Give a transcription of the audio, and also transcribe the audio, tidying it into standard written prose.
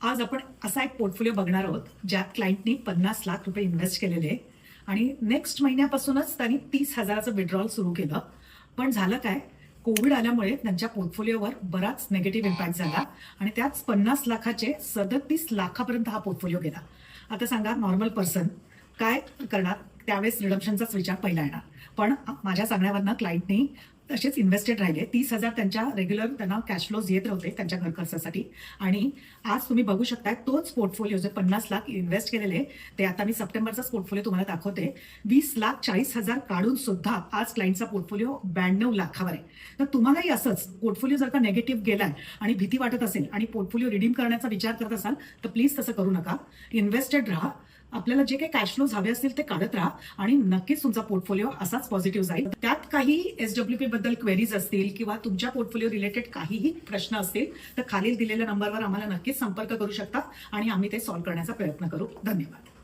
आज आपण असा एक पोर्टफोलिओ बघणार आहोत ज्यात क्लायंटनी 50 लाख रुपये इन्व्हेस्ट केलेले आणि नेक्स्ट महिन्यापासूनच त्यांनी 30,000चं विड्रॉल सुरू केलं. पण झालं काय, कोविड आल्यामुळे त्यांच्या पोर्टफोलिओवर बराच निगेटिव्ह इम्पॅक्ट झाला आणि त्याच 50 लाखाचे 37 लाखापर्यंत हा पोर्टफोलिओ गेला. आता सांगा, नॉर्मल पर्सन काय करणार? त्यावेळेस रिडम्पशनचाच विचार पहिला येणार. पण माझ्या सांगण्यावरनं क्लायंटनी तसेच इन्व्हेस्टेड राहिले. 30,000 त्यांच्या रेग्युलर त्यांना कॅश फ्लोज येत होते त्यांच्या घर खर्चासाठी. आणि आज तुम्ही बघू शकताय तोच पोर्टफोलिओ जे 50 लाख इन्व्हेस्ट केलेले ते आता मी सप्टेंबरचाच पोर्टफोलिओ तुम्हाला दाखवते. 20,40,000 काढून सुद्धा आज क्लायंटचा पोर्टफोलिओ 92 लाखावर आहे. तर तुम्हालाही असंच पोर्टफोलिओ जर का नेगेटिव्ह गेलाय आणि भीती वाटत असेल आणि पोर्टफोलिओ रिडीम करण्याचा विचार करत असाल तर प्लीज तसं करू नका. इन्व्हेस्टेड राहा, आपल्याला जे काही कॅश फ्लोज हवे असतील ते काढत राहा आणि नक्कीच तुमचा पोर्टफोलिओ असाच पॉझिटिव्ह जाईल. त्यात काही SWP बद्दल क्वेरीज असतील किंवा तुमच्या पोर्टफोलिओ रिलेटेड काहीही प्रश्न असतील तर खालील दिलेल्या नंबरवर आम्हाला नक्कीच संपर्क करू शकता आणि आम्ही ते सॉल्व्ह करण्याचा प्रयत्न करू. धन्यवाद.